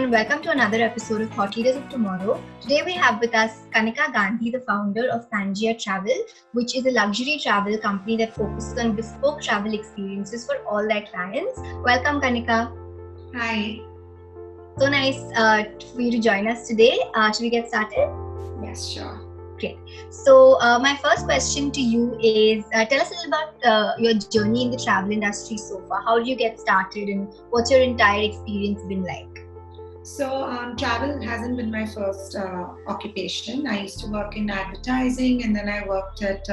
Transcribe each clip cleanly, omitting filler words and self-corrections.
everyone, welcome to another episode of Thought Leaders of Tomorrow. Today we have with us Kanika Gandhi, the founder of Pangea Travel, which is a luxury travel company that focuses on bespoke travel experiences for all their clients. Welcome, Kanika. Hi. So nice for you to join us today. Should we get started? Yes, sure. Great. So my first question to you is, tell us a little about your journey in the travel industry so far. How did you get started and what's your entire experience been like? So travel hasn't been my first occupation. I used to work in advertising, and then I worked at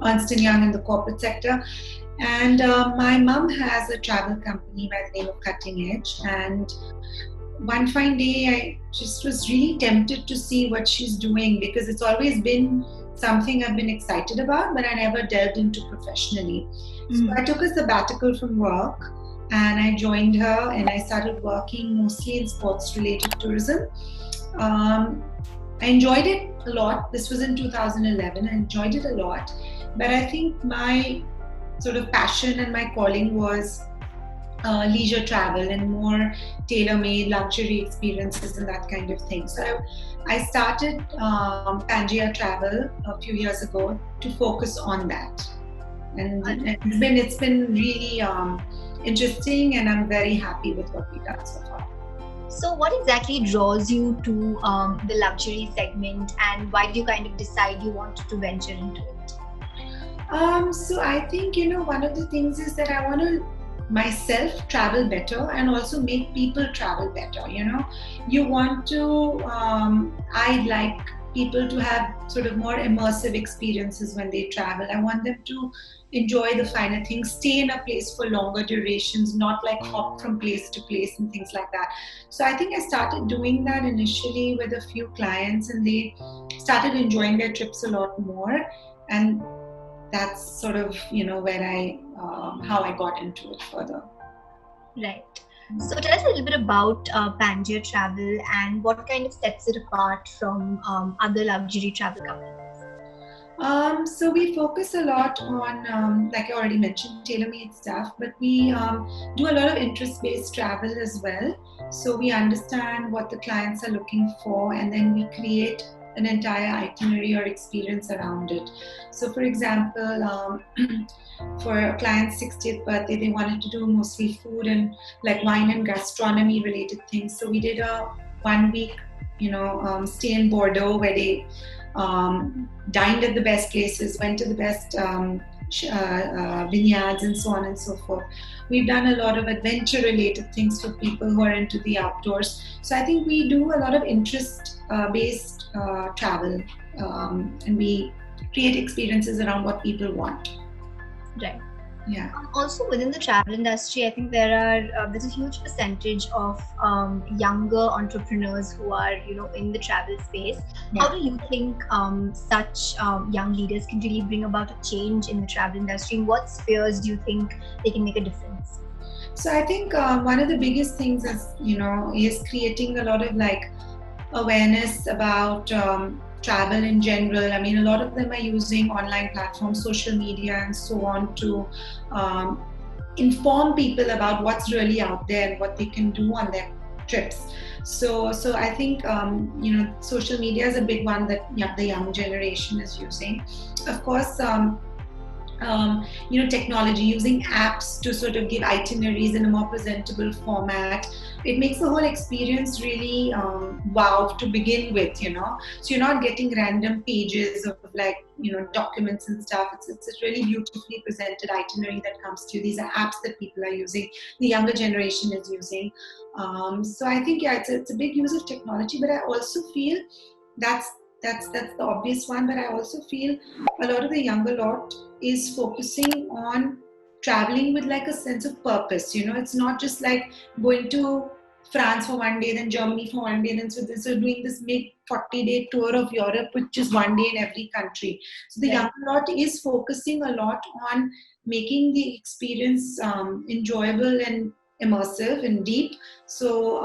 Ernst & Young in the corporate sector. And my mum has a travel company by the name of Cutting Edge. And one fine day, I just was really tempted to see what she's doing, because it's always been something I've been excited about, but I never delved into professionally. So I took a sabbatical from work, and I joined her, and I started working mostly in sports-related tourism. I enjoyed it a lot. This was in 2011. I enjoyed it a lot. But I think my sort of passion and my calling was leisure travel and more tailor-made luxury experiences and that kind of thing. So I started Pangea Travel a few years ago to focus on that. And it's been really interesting, and I'm very happy with what we've done so far. So what exactly draws you to the luxury segment, and why did you kind of decide you wanted to venture into it? So I think, one of the things is that I want to myself travel better and also make people travel better. You want to, I'd like people to have sort of more immersive experiences when they travel. I want them to enjoy the finer things, stay in a place for longer durations, not like hop from place to place and things like that. So I think I started doing that initially with a few clients, and they started enjoying their trips a lot more. And that's sort of, where how I got into it further. Right. So tell us a little bit about Pangea Travel and what kind of sets it apart from other luxury travel companies. So we focus a lot on, like I already mentioned, tailor-made stuff, but we do a lot of interest-based travel as well. So we understand what the clients are looking for, and then we create an entire itinerary or experience around it. So for example, for a client's 60th birthday, they wanted to do mostly food and like wine and gastronomy related things. So we did a 1 week, stay in Bordeaux, where they dined at the best places, went to the best vineyards, and so on and so forth. We've done a lot of adventure related things for people who are into the outdoors. So I think we do a lot of interest based travel, and we create experiences around what people want. Right. Yeah. Also within the travel industry, I think there's a huge percentage of younger entrepreneurs who are in the travel space. Yeah. How do you think such young leaders can really bring about a change in the travel industry? In what spheres do you think they can make a difference? So I think one of the biggest things is creating a lot of awareness about travel in general. I mean, a lot of them are using online platforms, social media, and so on to inform people about what's really out there and what they can do on their trips. So I think social media is a big one that the young generation is using. Of course, technology, using apps to sort of give itineraries in a more presentable format. It makes the whole experience really wow to begin with, So you're not getting random pages of documents and stuff. It's a really beautifully presented itinerary that comes to you. These are apps that people are using, the younger generation is using. So I think, it's a big use of technology, but I also feel that's the obvious one, but I also feel a lot of the younger lot is focusing on traveling with a sense of purpose. It's not just like going to France for 1 day, then Germany for 1 day, then so doing this big 40-day tour of Europe with just 1 day in every country. So the younger lot is focusing a lot on making the experience enjoyable and immersive and deep. So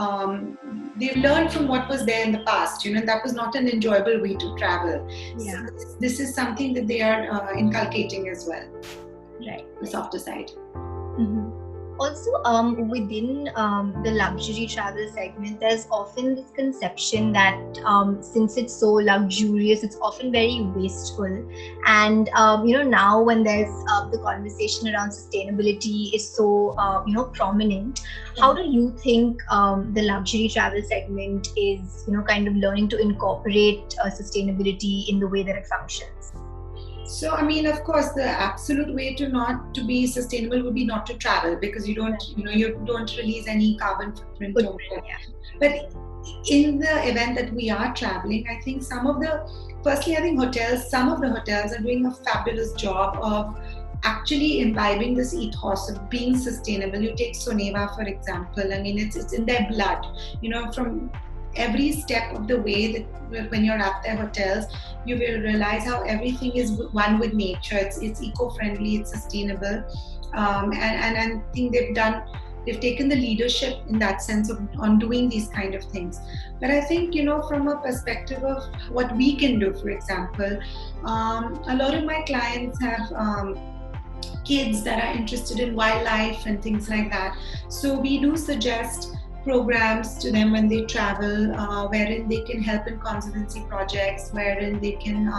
they've learned from what was there in the past, that was not an enjoyable way to travel. Yeah. So this is something that they are inculcating as well. Right. The softer side. Mm-hmm. Also, within the luxury travel segment, there's often this conception that since it's so luxurious, it's often very wasteful. And now when there's the conversation around sustainability is so prominent, how do you think the luxury travel segment is kind of learning to incorporate sustainability in the way that it functions? So, I mean, of course, the absolute way to not to be sustainable would be not to travel, because you don't release any carbon footprint over it. Yeah. But in the event that we are traveling, I think some of the hotels are doing a fabulous job of actually imbibing this ethos of being sustainable. You take Soneva, for example. I mean, it's in their blood, from every step of the way, that when you're at their hotels, you will realize how everything is one with nature. It's eco-friendly, it's sustainable, and I think they've taken the leadership in that sense on doing these kind of things. But I think, from a perspective of what we can do, for example, a lot of my clients have kids that are interested in wildlife and things like that. So we do suggest programs to them when they travel, wherein they can help in conservancy projects, wherein they can,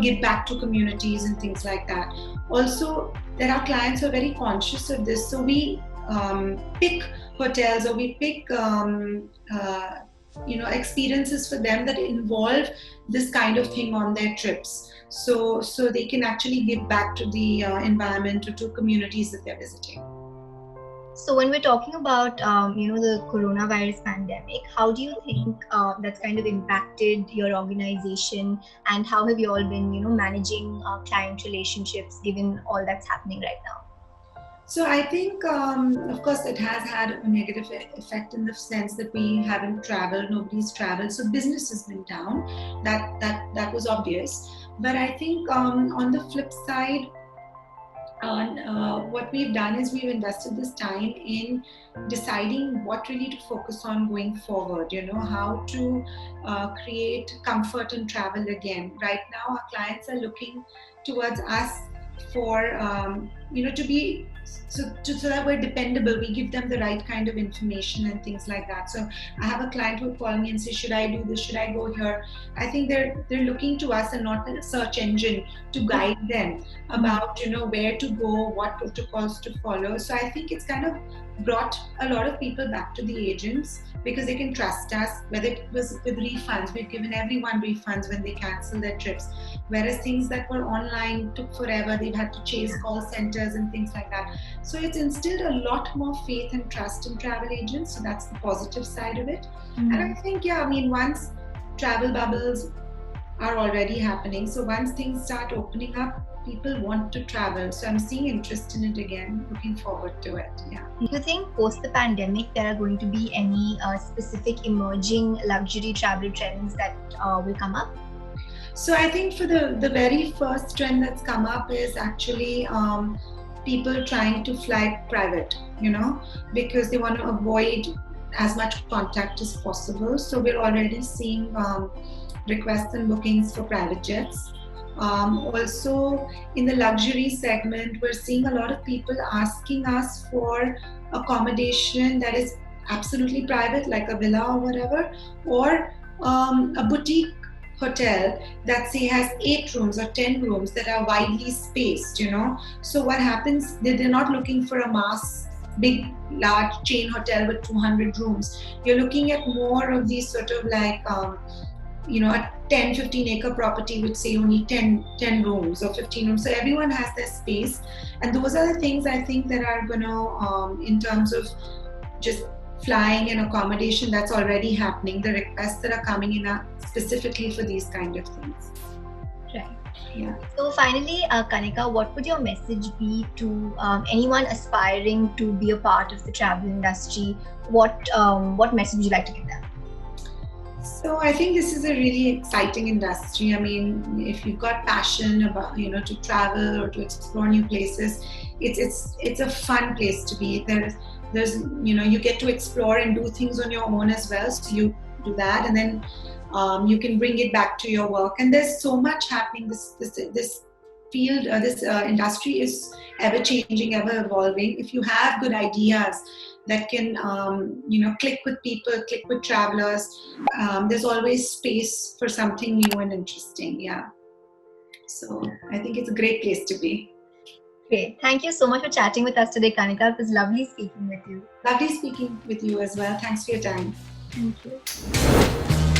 give back to communities and things like that. Also, there are clients who are very conscious of this. So we pick hotels, or we pick experiences for them that involve this kind of thing on their trips, so they can actually give back to the environment or to communities that they're visiting. So when we're talking about the coronavirus pandemic, how do you think that's kind of impacted your organization, and how have you all been managing client relationships given all that's happening right now? So I think, of course, it has had a negative effect in the sense that we haven't traveled, nobody's traveled, so business has been down. That was obvious. But I think on the flip side, what we've done is we've invested this time in deciding what really to focus on going forward. How to create comfort in travel again. Right now, our clients are looking towards us for to be so that we're dependable. We give them the right kind of information and things like that. So I have a client who will call me and say, should I do this, should I go here? I think they're looking to us and not a search engine to guide them about where to go, what protocols to follow. So I think it's kind of brought a lot of people back to the agents, because they can trust us. Whether it was with refunds, we've given everyone refunds when they cancel their trips, whereas things that were online took forever. They've had to chase call centers and things like that. So it's instilled a lot more faith and trust in travel agents. So that's the positive side of it. And I think, once travel bubbles are already happening, so once things start opening up, people want to travel. So I'm seeing interest in it again, looking forward to it. Yeah. Do you think post the pandemic there are going to be any specific emerging luxury travel trends that will come up? So I think for the very first trend that's come up is actually people trying to fly private, because they want to avoid as much contact as possible. So we're already seeing requests and bookings for private jets. Also, in the luxury segment, we're seeing a lot of people asking us for accommodation that is absolutely private, like a villa or whatever, or a boutique hotel that say has 8 rooms or 10 rooms that are widely spaced. So what happens, they're not looking for a mass big large chain hotel with 200 rooms. You're looking at more of these sort of like a 10-15 acre property which say only 10 rooms or 15 rooms. So everyone has their space, and those are the things I think that are going to in terms of just flying and accommodation, that's already happening. The requests that are coming in are specifically for these kind of things. Right. Yeah. So finally, Kanika, what would your message be to anyone aspiring to be a part of the travel industry? What message would you like to give them? So I think this is a really exciting industry. I mean, if you've got passion about to travel or to explore new places, it's a fun place to be. There's you get to explore and do things on your own as well. So you do that, and then you can bring it back to your work. And there's so much happening. This field, this industry is ever changing, ever evolving. If you have good ideas that can, click with people, click with travelers, there's always space for something new and interesting. Yeah. So I think it's a great place to be. Great. Thank you so much for chatting with us today, Kanika. It was lovely speaking with you. Lovely speaking with you as well. Thanks for your time. Thank you.